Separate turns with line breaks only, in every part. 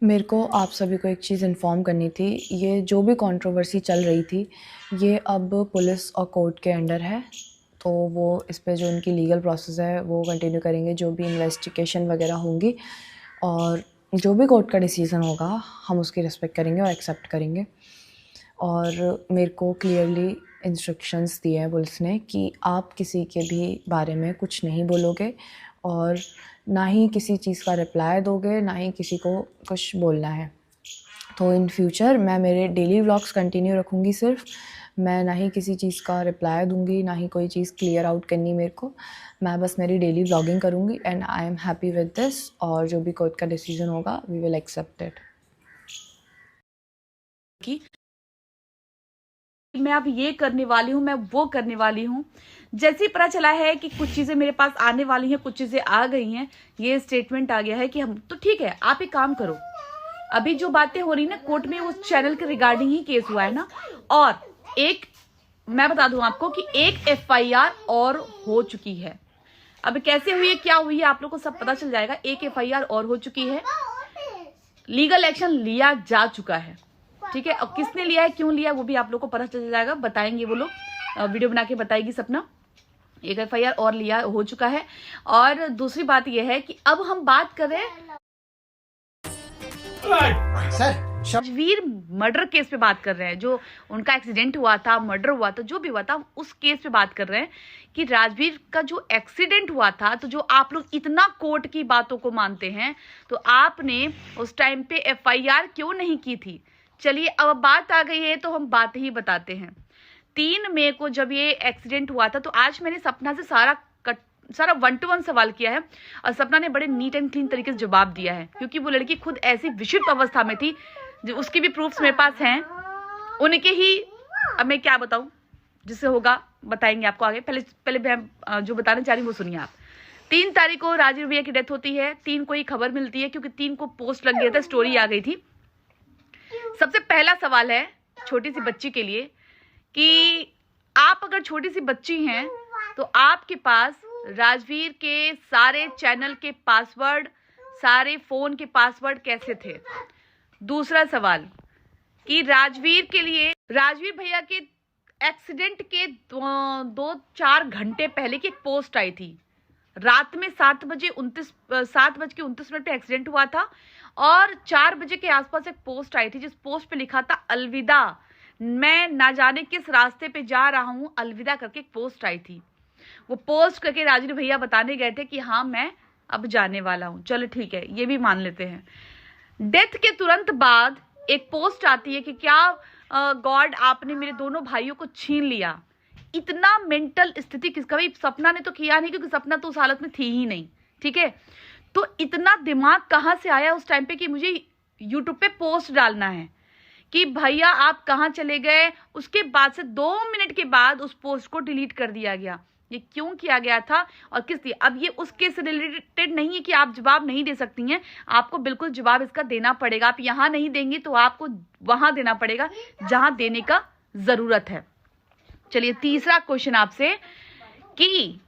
मेरे को आप सभी को एक चीज़ इन्फॉर्म करनी थी। ये जो भी कंट्रोवर्सी चल रही थी, ये अब पुलिस और कोर्ट के अंडर है। तो वो इस पे जो उनकी लीगल प्रोसेस है वो कंटिन्यू करेंगे, जो भी इन्वेस्टिगेशन वगैरह होंगी, और जो भी कोर्ट का डिसीज़न होगा हम उसकी रिस्पेक्ट करेंगे और एक्सेप्ट करेंगे। और मेरे को क्लियरली इंस्ट्रक्शंस दिए हैं पुलिस ने कि आप किसी के भी बारे में कुछ नहीं बोलोगे, और ना ही किसी चीज़ का रिप्लाई दोगे, ना ही किसी को कुछ बोलना है। तो इन फ्यूचर मैं मेरे डेली व्लॉग्स कंटिन्यू रखूँगी सिर्फ। मैं ना ही किसी चीज़ का रिप्लाई दूँगी, ना ही कोई चीज़ क्लियर आउट करनी मेरे को। मैं बस मेरी डेली व्लॉगिंग करूँगी and I am happy with this, और जो भी कोर्ट का डिसीजन होगा वी विल एक्सेप्ट इट।
कि मैं अब ये करने वाली हूँ, मैं वो करने वाली हूँ। जैसे ही पता चला है कि कुछ चीजें मेरे पास आने वाली हैं, कुछ चीजें आ गई हैं, ये स्टेटमेंट आ गया है कि हम तो ठीक है, आप एक काम करो। अभी जो बातें हो रही ना कोर्ट में, उस चैनल के रिगार्डिंग ही केस हुआ है ना। और एक मैं बता दूं आपको कि एक एफआईआर और हो चुकी है। अब कैसे हुई है, क्या हुई है, आप लोग को सब पता चल जाएगा। एक एफआईआर और हो चुकी है, लीगल एक्शन लिया जा चुका है, ठीक है। और किसने लिया है, क्यों लिया है, वो भी आप लोग को पता चल जाएगा, बताएंगे वो लोग, वीडियो बना के बताएगी सपना। एक एफआईआर और लिया हो चुका है। और दूसरी बात यह है कि अब हम बात कर रहे हैं
सर
राजवीर मर्डर केस पे बात कर रहे हैं। जो उनका एक्सीडेंट हुआ था, मर्डर हुआ था, जो भी हुआ था, उस केस पे बात कर रहे हैं कि राजवीर का जो एक्सीडेंट हुआ था, तो जो आप लोग इतना कोर्ट की बातों को मानते हैं, तो आपने उस टाइम पे एफआईआर क्यों नहीं की थी। चलिए अब बात आ गई है तो हम बात ही बताते हैं। 3 मई को जब ये एक्सीडेंट हुआ था, तो आज मैंने सपना से सारा 1-to-1 सवाल किया है, और सपना ने बड़े नीट एंड क्लीन तरीके से जवाब दिया है, क्योंकि वो लड़की खुद ऐसी विषिप्त अवस्था में थी। जो उसकी भी प्रूफ्स मेरे पास हैं, उनके ही। अब मैं क्या बताऊं, जिससे होगा बताएंगे आपको आगे। पहले मैं जो बताना चाह रही हूँ वो सुनिए आप। 3 तारीख को राजीव भैया की डेथ होती है। 3 को ही खबर मिलती है, क्योंकि 3 को पोस्ट लग गया था, स्टोरी आ गई थी। सबसे पहला सवाल है छोटी सी बच्ची के लिए कि आप अगर छोटी सी बच्ची हैं तो आपके पास राजवीर के सारे चैनल के पासवर्ड, सारे फोन के पासवर्ड कैसे थे। दूसरा सवाल कि राजवीर के लिए, राजवीर भैया के एक्सीडेंट के 2-4 घंटे पहले की एक पोस्ट आई थी। रात में 7:29 पे एक्सीडेंट हुआ था, और 4 बजे के आसपास एक पोस्ट आई थी, जिस पोस्ट पे लिखा था अलविदा, मैं ना जाने किस रास्ते पे जा रहा हूं, अलविदा करके एक पोस्ट आई थी। वो पोस्ट करके राजवीर भैया बताने गए थे कि हाँ मैं अब जाने वाला हूं। चलो ठीक है, ये भी मान लेते हैं। डेथ के तुरंत बाद एक पोस्ट आती है कि क्या गॉड आपने मेरे दोनों भाइयों को छीन लिया। इतना मेंटल स्थिति किसका, भाई सपना ने तो किया नहीं, क्योंकि सपना तो उस हालत में थी ही नहीं, ठीक है। तो इतना दिमाग कहां से आया उस टाइम पे कि मुझे यूट्यूब पे पोस्ट डालना है कि भैया आप कहां चले गए। उसके बाद से 2 मिनट के बाद उस पोस्ट को डिलीट कर दिया गया। ये क्यों किया गया था और किस लिए, अब ये उस केस से रिलेटेड नहीं है कि आप जवाब नहीं दे सकती हैं। आपको बिल्कुल जवाब इसका देना पड़ेगा। आप यहां नहीं देंगी तो आपको वहां देना पड़ेगा जहां देने का जरूरत है। चलिए तीसरा क्वेश्चन आपसे कि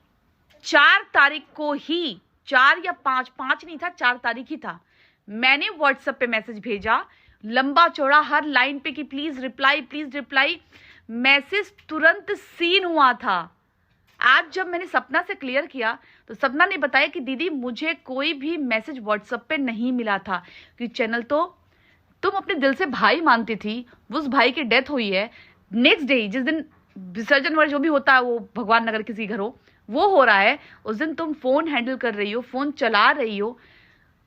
4 तारीख को ही, 4 या 5 नहीं था, 4 तारीख ही था, मैंने व्हाट्सएप पे मैसेज भेजा लंबा चौड़ा हर लाइन पे कि प्लीज रिप्लाई। मैसेज तुरंत सीन हुआ था। आज जब मैंने सपना से क्लियर किया तो सपना ने बताया कि दीदी मुझे कोई भी मैसेज व्हाट्सएप पे नहीं मिला था, क्योंकि चैनल तो तुम अपने दिल से भाई मानती थी, उस भाई की डेथ हुई है। नेक्स्ट डे जिस दिन विसर्जन वगैरह जो भी होता है, वो भगवान नगर किसी घर वो हो रहा है, उस दिन तुम फोन हैंडल कर रही हो, फोन चला रही हो।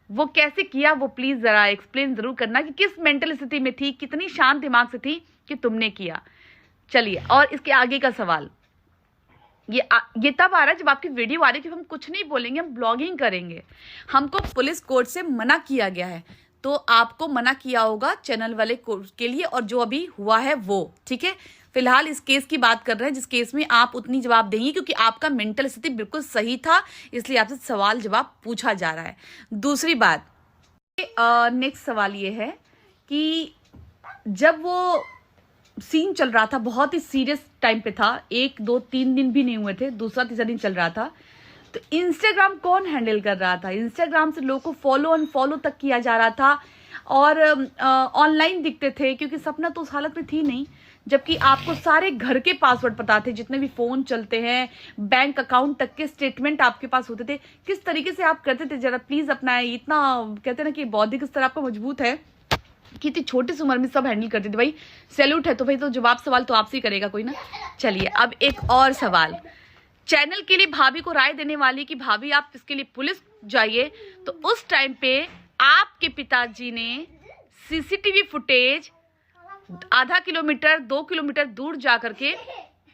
वो कैसे किया, वो प्लीज जरा एक्सप्लेन जरूर करना कि किस मेंटल स्थिति में थी, कितनी शांत दिमाग से थी कि तुमने किया। चलिए और इसके आगे का सवाल, ये तब आ रहा है जब आपकी वीडियो आ रही है कि हम कुछ नहीं बोलेंगे, हम ब्लॉगिंग करेंगे। हमको पुलिस कोर्ट से मना किया गया है, तो आपको मना किया होगा चैनल वाले कोर्ट के लिए, और जो अभी हुआ है वो, ठीक है। फिलहाल इस केस की बात कर रहे हैं जिस केस में आप उतनी जवाब देंगी, क्योंकि आपका मेंटल स्थिति बिल्कुल सही था, इसलिए आपसे सवाल जवाब पूछा जा रहा है। दूसरी बात, नेक्स्ट सवाल ये है कि जब वो सीन चल रहा था, बहुत ही सीरियस टाइम पे था, 1-2-3 दिन भी नहीं हुए थे, दूसरा तीसरा दिन चल रहा था, तो इंस्टाग्राम कौन हैंडल कर रहा था। इंस्टाग्राम से लोगों को फॉलो अनफॉलो तक किया जा रहा था। और ऑनलाइन दिखते थे, क्योंकि सपना तो उस हालत में थी नहीं, जबकि आपको सारे घर के पासवर्ड पता थे, जितने भी फ़ोन चलते हैं, बैंक अकाउंट तक के स्टेटमेंट आपके पास होते थे। किस तरीके से आप करते थे, ज़रा प्लीज़ अपना इतना कहते हैं ना कि बौद्धिक स्तर आपका मजबूत है कि इतनी छोटी सी उम्र में सब हैंडल करते थे। भाई सैल्यूट है। तो भाई तो जवाब सवाल तो आपसे ही करेगा कोई ना। चलिए अब एक और सवाल, चैनल के लिए भाभी को राय देने वाली कि भाभी आप इसके लिए पुलिस जाइए, तो उस टाइम पे आपके पिताजी ने सीसीटीवी फुटेज आधा किलोमीटर 2 किलोमीटर दूर जा करके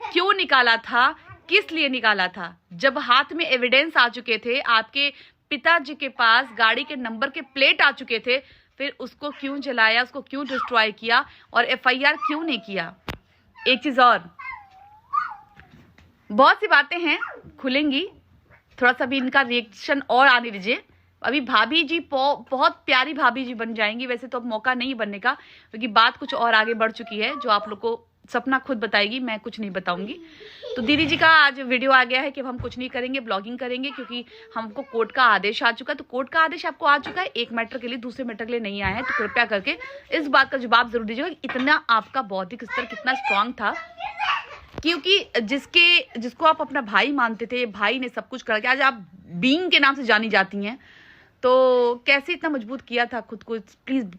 क्यों निकाला था, किस लिए निकाला था? जब हाथ में एविडेंस आ चुके थे, आपके पिताजी के पास गाड़ी के नंबर के प्लेट आ चुके थे, फिर उसको क्यों जलाया, उसको क्यों डिस्ट्रॉय किया और एफआईआर क्यों नहीं किया? एक चीज और, बहुत सी बातें हैं खुलेंगी, थोड़ा सा भी इनका रिएक्शन और आने दीजिए। अभी भाभी जी बहुत प्यारी भाभी जी बन जाएंगी। वैसे तो अब मौका नहीं बनने का, क्योंकि बात कुछ और आगे बढ़ चुकी है, जो आप लोग को सपना खुद बताएगी, मैं कुछ नहीं बताऊंगी। तो दीदी जी का आज वीडियो आ गया है कि हम कुछ नहीं करेंगे, ब्लॉगिंग करेंगे, क्योंकि हमको कोर्ट का आदेश आ चुका है। तो कोर्ट का आदेश आपको आ चुका है, एक मैटर के लिए, दूसरे मैटर के लिए नहीं आया है। तो कृपया करके इस बात का जवाब जरूर दीजिएगा, इतना आपका बौद्धिक स्तर कितना स्ट्रांग था, क्योंकि जिसको आप अपना भाई मानते थे, भाई ने सब कुछ करके आज आप बीइंग के नाम से जानी जाती हैं, तो कैसे इतना मजबूत किया था खुद को? प्लीज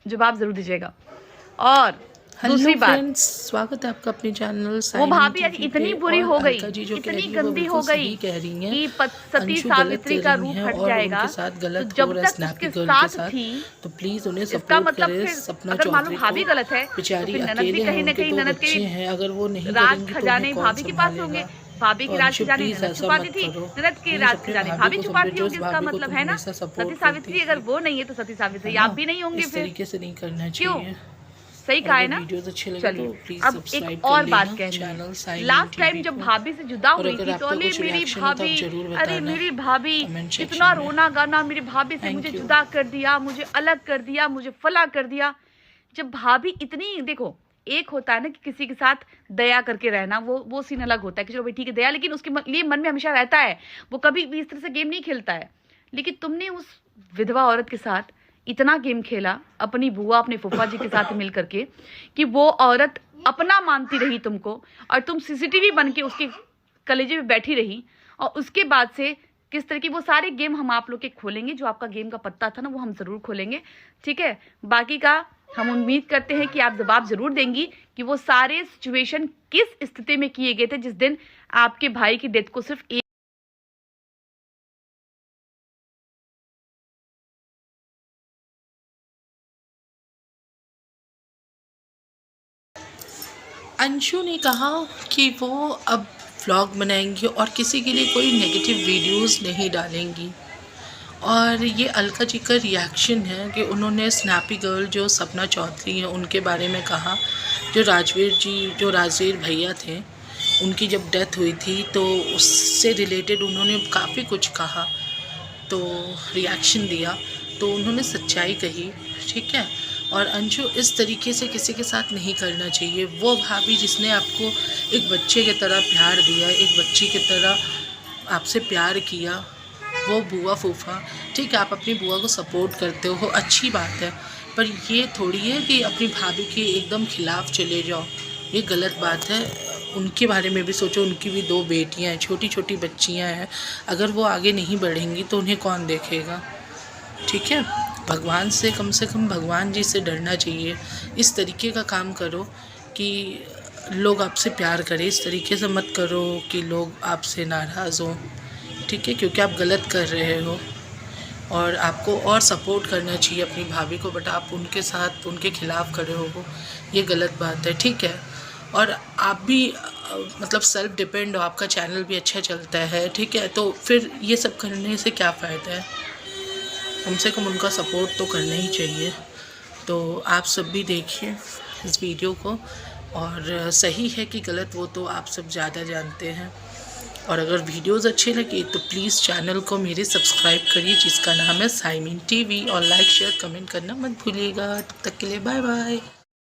जवाब जरूर दीजिएगा। और दूसरी बात,
स्वागत है आपका अपने चैनल।
वो भाभी आज इतनी बुरी हो गई, इतनी गंदी हो गई कि सती सावित्री का रूप हट जाएगा। तो जब तक उसके साथ थी,
तो प्लीज उन्हें
इसका मतलब फिर अगर मालूम भाभी गलत है, तो फिर ननद भी कहीं ना कहीं ननद के
अगर वो नहीं
राज खजाने भाभी के पास होंगे। भाभी की राज खजाने ननद छुपाती थी, ननद के राज खजाने भाभी छुपाती होगी। इसका मतलब है ना, सती सावित्री अगर वो नहीं है तो सती सावित्री आप भी नहीं होंगे। फिर
तरीके से नहीं करना
क्यों?
चाहिए।
सही कहा है ना। चलिए अब एक और बात कहनी है। लास्ट टाइम जब भाभी से जुदा हुई थी, तो मेरी भाभी, अरे मेरी भाभी इतना रोना गाना, मेरी भाभी से मुझे जुदा कर दिया, मुझे अलग कर दिया, मुझे फला कर दिया। जब भाभी इतनी, देखो एक होता है ना कि किसी के साथ दया करके रहना, वो सीन अलग होता है कि चलो भाई ठीक है दया, लेकिन उसके लिए मन में हमेशा रहता है, वो कभी भी इस तरह से गेम नहीं खेलता है। लेकिन तुमने उस विधवा औरत के साथ इतना गेम खेला, अपनी बुआ अपने फूफा जी के साथ मिल करके, कि वो औरत अपना मानती रही तुमको, और तुम सीसीटीवी बन के उसके कलेजे में बैठी रही। और उसके बाद से किस तरह की वो सारे गेम हम आप लोग के खोलेंगे, जो आपका गेम का पत्ता था ना वो हम जरूर खोलेंगे, ठीक है। बाकी का हम उम्मीद करते हैं कि आप जवाब जरूर देंगी कि वो सारे सिचुएशन किस स्थिति में किए गए थे, जिस दिन आपके भाई की डेथ को सिर्फ एक
अंशु ने कहा कि वो अब व्लॉग बनाएंगी और किसी के लिए कोई नेगेटिव वीडियोस नहीं डालेंगी। और ये अलका जी का रिएक्शन है कि उन्होंने स्नैपी गर्ल जो सपना चौधरी हैं उनके बारे में कहा, जो राजवीर भैया थे, उनकी जब डेथ हुई थी तो उससे रिलेटेड उन्होंने काफ़ी कुछ कहा, तो रिएक्शन दिया, तो उन्होंने सच्चाई कही, ठीक है। और अंशु इस तरीके से किसी के साथ नहीं करना चाहिए। वो भाभी जिसने आपको एक बच्चे की तरह प्यार दिया, एक बच्ची की तरह आपसे प्यार किया, वो बुआ फूफा, ठीक है आप अपनी बुआ को सपोर्ट करते हो, अच्छी बात है, पर ये थोड़ी है कि अपनी भाभी के एकदम खिलाफ चले जाओ, ये गलत बात है। उनके बारे में भी सोचो, उनकी भी 2 बेटियां हैं, छोटी छोटी बच्चियां हैं, अगर वो आगे नहीं बढ़ेंगी तो उन्हें कौन देखेगा, ठीक है। भगवान से कम भगवान जी से डरना चाहिए। इस तरीके का काम करो कि लोग आपसे प्यार करें, इस तरीके से मत करो कि लोग आपसे नाराज़ हों, ठीक है, क्योंकि आप गलत कर रहे हो और आपको और सपोर्ट करना चाहिए अपनी भाभी को, बट आप उनके साथ उनके खिलाफ़ खड़े हो, ये गलत बात है, ठीक है। और आप भी मतलब सेल्फ डिपेंड हो, आपका चैनल भी अच्छा चलता है, ठीक है, तो फिर ये सब करने से क्या फ़ायदा है, कम से कम उनका सपोर्ट तो करना ही चाहिए। तो आप सब भी देखिए इस वीडियो को, और सही है कि गलत वो तो आप सब ज़्यादा जानते हैं। और अगर वीडियोस अच्छे लगे तो प्लीज़ चैनल को मेरे सब्सक्राइब करिए, जिसका नाम है साइमिन टीवी, और लाइक शेयर कमेंट करना मत भूलिएगा। तब तक के लिए बाय बाय।